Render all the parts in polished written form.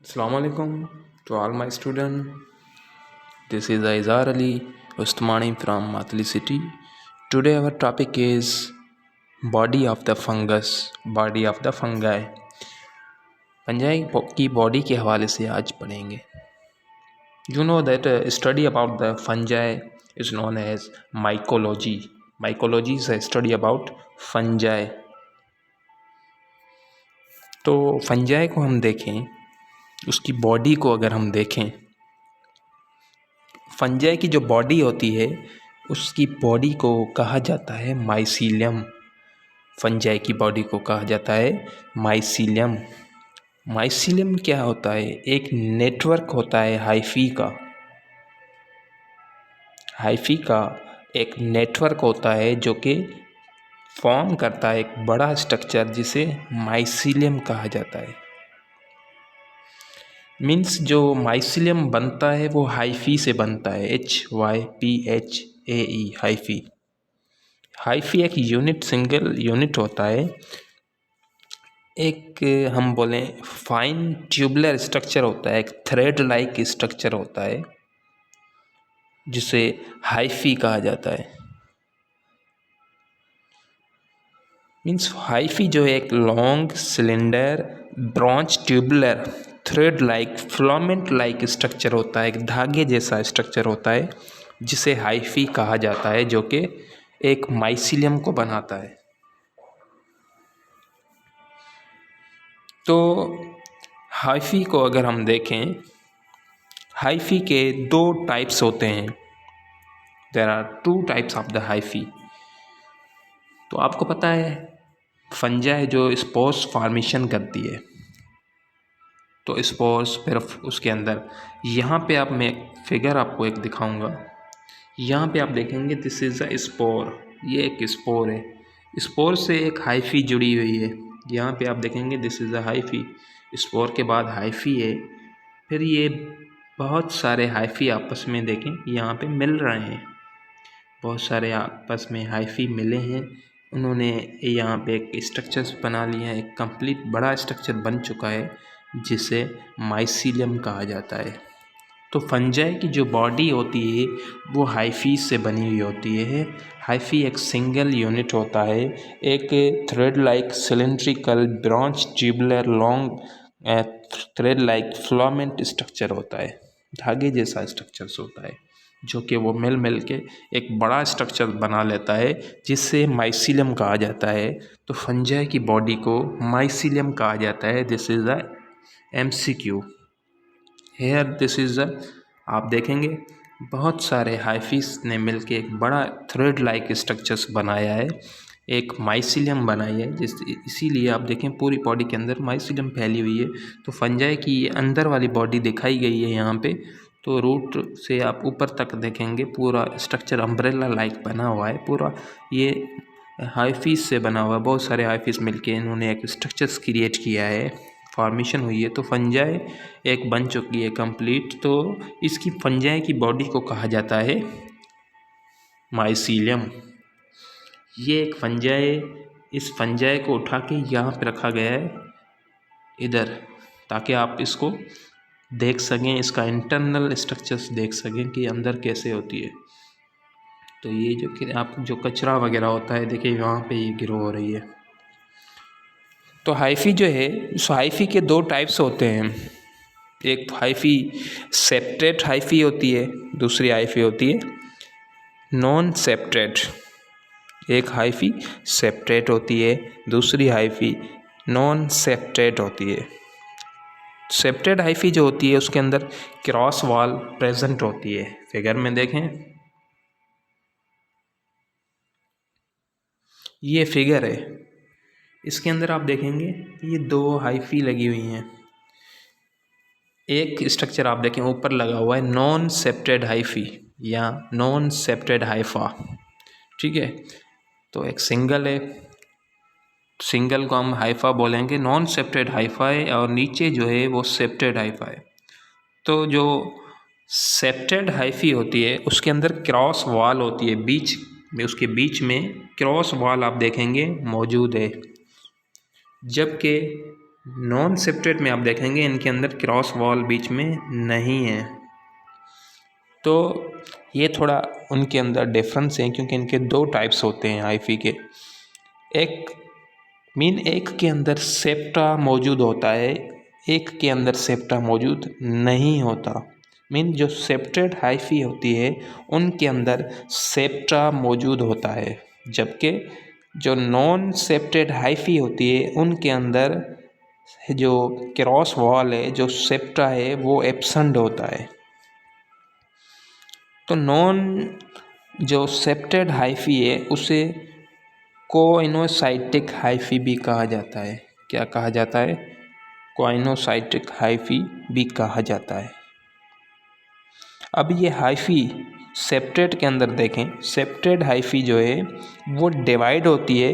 Assalamualaikum to all my students. This is Aizar Ali Ustamani from Matli city. Today our topic is body of the fungus, body of the fungi. Fungi की body के हवाले से आज पढ़ेंगे. You know that study about the fungi is known as mycology. Mycology is a study about fungi. तो fungi को हम देखें, उसकी बॉडी को अगर हम देखें, फंजाई की जो बॉडी होती है उसकी बॉडी को कहा जाता है माइसीलियम. फंजाई की बॉडी को कहा जाता है माइसीलियम. माइसीलियम क्या होता है? एक नेटवर्क होता है हाइफी का एक नेटवर्क होता है जो कि फॉर्म करता है एक बड़ा स्ट्रक्चर जिसे माइसीलियम कहा जाता है. मीन्स जो माइसीलियम बनता है वो हाइफी से बनता है, HYPHAE हाइफी. हाइफी एक सिंगल यूनिट होता है. एक हम बोलें फाइन ट्यूबुलर स्ट्रक्चर होता है, एक थ्रेड लाइक स्ट्रक्चर होता है जिसे हाइफी कहा जाता है. मीन्स हाइफी जो है एक long cylinder branch tubular thread like filament like structure होता है, एक धागे जैसा स्ट्रक्चर होता है जिसे हाइफी कहा जाता है, जो कि एक माइसीलियम को बनाता है. तो हाइफी को अगर हम देखें, हाइफी के दो टाइप्स होते हैं. There are two types of the hyphae. तो आपको पता है फंजाई जो स्पोर्स फॉर्मेशन करती है, तो स्पोर्स फिर उसके अंदर यहाँ पे आप मैं फिगर आपको एक दिखाऊंगा. यहाँ पे आप देखेंगे दिस इज़ अ स्पोर. ये एक स्पोर है. स्पोर से एक हाइफी जुड़ी हुई है. यहाँ पे आप देखेंगे this is a hyphae. Spore के बाद हाइफी है. फिर ये बहुत सारे हाइफी आपस में देखें यहाँ पे मिल रहे हैं. बहुत सारे आपस में हाइफी मिले हैं. उन्होंने यहाँ पे एक स्ट्रक्चर्स बना लिए हैं. एक कंप्लीट बड़ा स्ट्रक्चर बन चुका है जिसे माइसीलियम कहा जाता है. तो फंजाई की जो बॉडी होती है वो हाइफी से बनी हुई होती है. हाइफी एक सिंगल यूनिट होता है, एक thread like cylindrical branch tubular long thread like filament structure होता है, धागे जैसा स्ट्रक्चर्स होता है जो कि वो मिल के एक बड़ा स्ट्रक्चर बना लेता है जिससे माइसीलियम कहा जाता है. तो फंजाई की बॉडी को माइसीलियम कहा जाता है. This is a MCQ. Here this is आप देखेंगे बहुत सारे हाइफीस ने मिलके एक बड़ा थ्रेड लाइक स्ट्रक्चर्स बनाया है, एक माइसीलियम बनाई है. इसीलिए आप देखें पूरी बॉडी के अंदर माइसीलियम फैली हुई है. तो फंजाई की ये अंदर वाली बॉडी दिखाई गई है यहाँ पे. तो रूट से आप ऊपर तक देखेंगे पूरा स्ट्रक्चर अम्ब्रेला लाइक बना हुआ है. पूरा ये हाइफीस से बना हुआ है. बहुत सारे हाइफीस मिलके इन्होंने एक स्ट्रक्चर्स क्रिएट किया है, फॉर्मेशन हुई है. तो फंजाई एक बन चुकी है कंप्लीट. तो इसकी फंजाई की बॉडी को कहा जाता है माइसीलियम. ये एक फंजाई, इस फंजाई को उठा के यहाँ पे रखा गया है इधर, ताकि आप इसको देख सकें, इसका इंटरनल स्ट्रक्चर्स देख सकें कि अंदर कैसे होती है. तो ये जो कि आप जो कचरा वगैरह होता है देखिए यहाँ पे ये गिरो हो रही है. तो हाइफी जो है, उस हाइफी के दो टाइप्स होते हैं. एक हाइफी सेप्टेट हाइफी होती है, दूसरी हाइफी होती है नॉन सेप्टेट. एक हाइफी सेप्टेट होती है, दूसरी हाइफी नॉन सेप्टेट होती है. सेप्टेट हाइफी जो होती है उसके अंदर क्रॉस वॉल प्रेजेंट होती है. फिगर में देखें, ये फिगर है. इसके अंदर आप देखेंगे ये दो हाइफी लगी हुई हैं. एक स्ट्रक्चर आप देखें ऊपर लगा हुआ है नॉन सेप्टेड हाइफी या नॉन सेप्टेड हाइफा. ठीक है, तो एक सिंगल है, सिंगल को हम हाइफा बोलेंगे. नॉन सेप्टेड हाइफा है और नीचे जो है वो सेप्टेड हाइफा है. तो जो सेप्टेड हाइफी होती है उसके अंदर क्रॉस वॉल होती है, बीच में उसके बीच में क्रॉस वॉल आप देखेंगे मौजूद है. जबकि नॉन सेप्टेड में आप देखेंगे इनके अंदर क्रॉस वॉल बीच में नहीं है। तो ये थोड़ा उनके अंदर डिफरेंस है, क्योंकि इनके दो टाइप्स होते हैं हाइफी के। एक के अंदर सेप्टा मौजूद होता है, एक के अंदर सेप्टा मौजूद नहीं होता। जो सेप्टेड हाइफी होती है उनके अंदर सेप्टा मौजूद होता है, जबकि जो नॉन सेप्टेड हाइफी होती है उनके अंदर जो क्रॉस वॉल है, जो सेप्टा है, वो एब्सेंट होता है। तो जो सेप्टेड हाइफी है उसे कोइनोसाइटिक हाइफी भी कहा जाता है। क्या कहा जाता है? कोइनोसाइटिक हाइफी भी कहा जाता है। अब ये हाइफी सेप्टेड के अंदर देखें, सेप्टेड हाइफी जो है वो डिवाइड होती है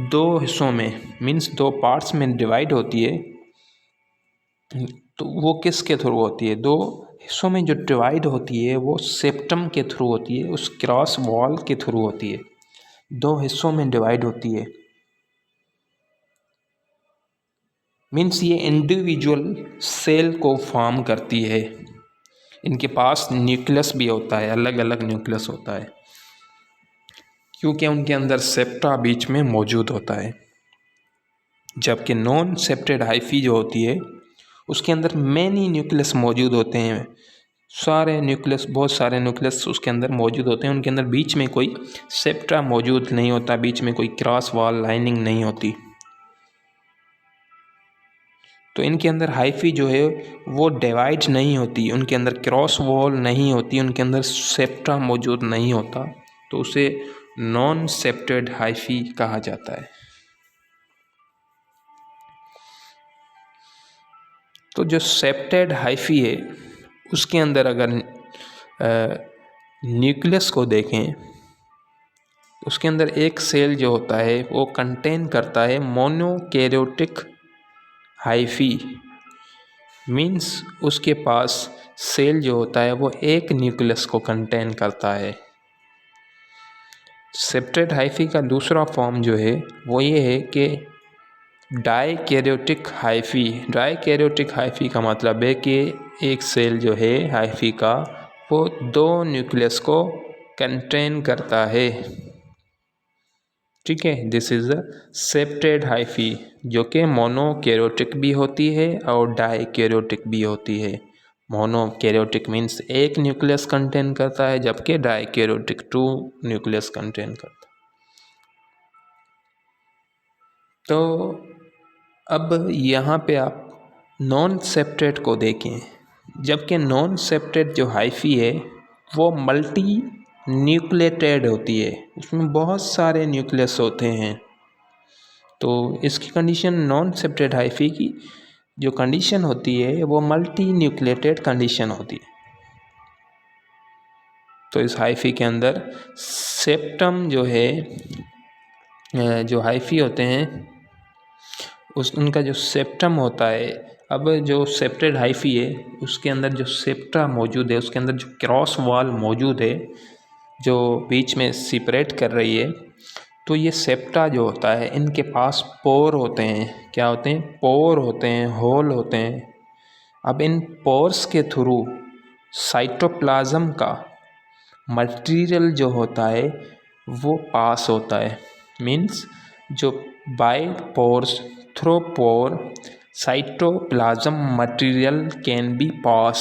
दो हिस्सों में, दो पार्ट्स में डिवाइड होती है। तो वो किसके थ्रू होती है? दो हिस्सों में जो डिवाइड होती है वो सेप्टम के थ्रू होती है, उस क्रॉस वॉल के थ्रू होती है। दो हिस्सों में डिवाइड होती है, ये इंडिविजुअल सेल को फॉर्म करती है। इनके पास न्यूक्लियस भी होता है, अलग अलग न्यूक्लियस होता है, क्योंकि उनके अंदर सेप्टा बीच में मौजूद होता है। जबकि नॉन सेप्टेड हाइफी जो होती है उसके अंदर मैनी न्यूक्लियस मौजूद होते हैं, बहुत सारे न्यूक्लियस उसके अंदर मौजूद होते हैं। उनके अंदर बीच में कोई सेप्टा मौजूद नहीं होता, बीच में कोई क्रॉस वॉल लाइनिंग नहीं होती। तो इनके अंदर हाइफी जो है वो डिवाइड नहीं होती, उनके अंदर क्रॉस वॉल नहीं होती, उनके अंदर सेप्टा मौजूद नहीं होता, तो उसे नॉन सेप्टेड हाइफी कहा जाता है। तो जो सेप्टेड हाइफी है उसके अंदर अगर न्यूक्लियस को देखें, उसके अंदर एक सेल जो होता है वो कंटेन करता है मोनोकैरियोटिक हाइफी। उसके पास सेल जो होता है वो एक न्यूक्लियस को कंटेन करता है। सेप्टेड हाइफी का दूसरा फॉर्म जो है वो ये है कि डाइकैरियोटिक हाइफी का मतलब है कि एक सेल जो है हाइफी का वो दो न्यूक्लियस को कंटेन करता है। ठीक है, this is a septate hyphae, जो कि मोनोकैरियोटिक भी होती है और डाइकैरियोटिक भी होती है। मोनोकैरियोटिक एक न्यूक्लियस कंटेन करता है, जबकि डाइकैरियोटिक 2 न्यूक्लियस कंटेन करता है। तो अब यहाँ पे आप नॉन सेप्टेड को देखें, जबकि नॉन सेप्टेड जो हाइफी है वो मल्टी न्यूक्लिएटेड होती है, उसमें बहुत सारे न्यूक्लियस होते हैं। तो इसकी कंडीशन नॉन सेप्टेड हाइफी की जो कंडीशन होती है वो मल्टी न्यूक्लिएटेड कंडीशन होती है। तो इस हाइफी के अंदर सेप्टम जो है, जो हाइफी होते हैं उनका जो सेप्टम होता है, अब जो सेप्टेड हाइफी है उसके अंदर जो सेप्टा मौजूद है, उसके अंदर जो क्रॉस वॉल मौजूद है जो बीच में सेपरेट कर रही है, तो ये सेप्टा जो होता है इनके पास पोर होते हैं। क्या होते हैं? पोर होते हैं, होल होते हैं। अब इन पोर्स के थ्रू साइटोप्लाज्म का मटेरियल जो होता है वो पास होता है। जो by pores through pore cytoplasm material can be pass.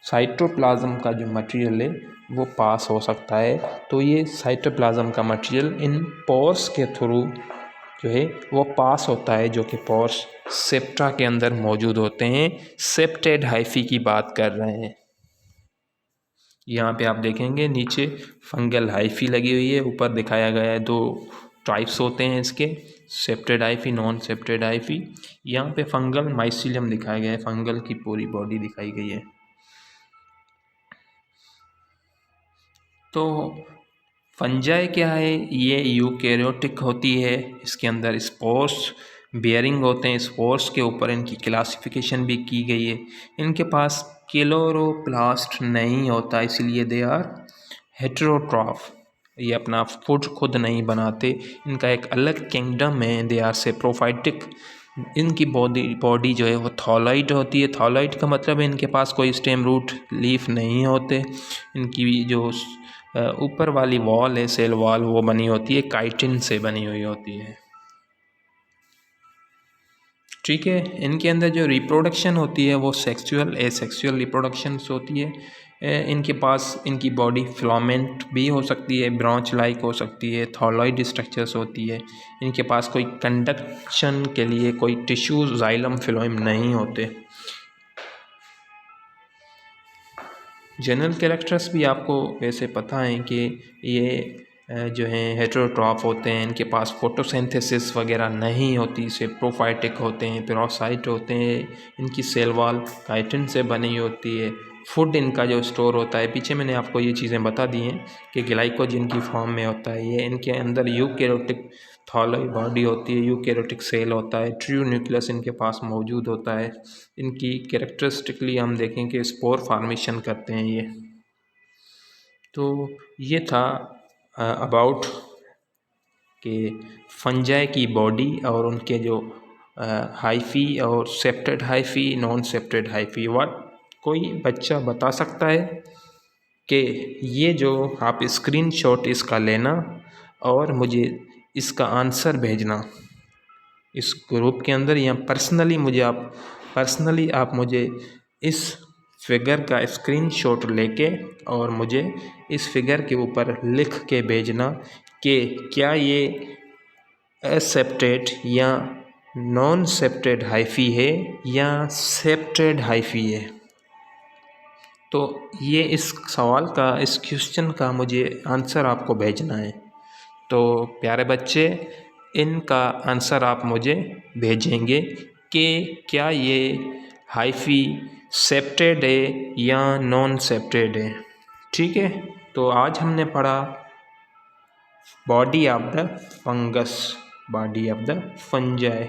Cytoplasm का जो मटेरियल है वो पास हो सकता है। तो ये साइटोप्लाज्म का मटेरियल इन पोर्स के थ्रू जो है वो पास होता है, जो कि पोर्स सेप्टा के अंदर मौजूद होते हैं। सेप्टेड हाइफी की बात कर रहे हैं। यहाँ पे आप देखेंगे नीचे फंगल हाइफी लगी हुई है, ऊपर दिखाया गया है 2 टाइप्स होते हैं इसके, septate hyphae, non septate hyphae. यहाँ पे फंगल माइसीलियम दिखाया गया है, फंगल की पूरी बॉडी दिखाई गई है। तो फंजाई क्या है? ये यूकैरियोटिक होती है, इसके अंदर स्पोर्स बेयरिंग होते हैं, स्पोर्स के ऊपर इनकी क्लासिफिकेशन भी की गई है। इनके पास क्लोरोप्लास्ट नहीं होता, इसलिए दे आर हेटेरोट्रॉफ, ये अपना फूड खुद नहीं बनाते। इनका एक अलग किंगडम है, दे आर सेप्रोफाइटिक इनकी बॉडी जो है वो थॉलॉइड होती है। थॉलॉइड का मतलब है इनके पास कोई स्टेम रूट लीफ नहीं होते। इनकी जो ऊपर वाली वॉल है, सेल वॉल, वो बनी होती है काइटिन से बनी हुई होती है। ठीक है, इनके अंदर जो रिप्रोडक्शन होती है वो सेक्सुअल एसेक्सुअल रिप्रोडक्शंस होती है। इनके पास इनकी बॉडी फिलामेंट भी हो सकती है, ब्रांच लाइक हो सकती है, थॉलॉइड स्ट्रक्चर्स होती है। इनके पास कोई कंडक्शन के लिए कोई टिश्यू जाइलम फिलोएम नहीं होते। जनरल कैरेक्टर्स भी आपको वैसे पता है कि ये जो हैं हेटेरोट्रॉफ होते हैं, इनके पास फोटोसिंथेसिस वगैरह नहीं होती, सिर्फ प्रोफाइटिक होते हैं, पेरोसाइट होते हैं। इनकी सेल वॉल काइटिन से बनी होती है। फूड इनका जो स्टोर होता है, पीछे मैंने आपको ये चीज़ें बता दी हैं कि ग्लाइकोजन की फॉर्म में होता है ये। इनके अंदर यूकैरियोटिक थॉलॉइड बॉडी होती है, यूकैरियोटिक सेल होता है, ट्रू न्यूक्लियस इनके पास मौजूद होता है। इनकी कैरेक्टरिस्टिकली हम देखें कि स्पोर फार्मेशन करते हैं ये। तो ये था अबाउट कि फंजाई की बॉडी और उनके जो हाइफी और septate hyphae, non septate hyphae. What कोई बच्चा बता सकता है कि ये जो आप स्क्रीनशॉट इसका लेना और मुझे इसका आंसर भेजना इस ग्रुप के अंदर, या पर्सनली आप मुझे इस फिगर का स्क्रीनशॉट लेके और मुझे इस फिगर के ऊपर लिख के भेजना कि क्या ये एसेप्टेड या नॉन सेप्टेड हाइफी है या सेप्टेड हाइफी है। तो ये इस सवाल का, इस क्वेश्चन का मुझे आंसर आपको भेजना है। तो प्यारे बच्चे, इनका आंसर आप मुझे भेजेंगे कि क्या ये हाइफी सेप्टेड है या नॉन सेप्टेड है। ठीक है, तो आज हमने पढ़ा body of the fungus, body of the fungi.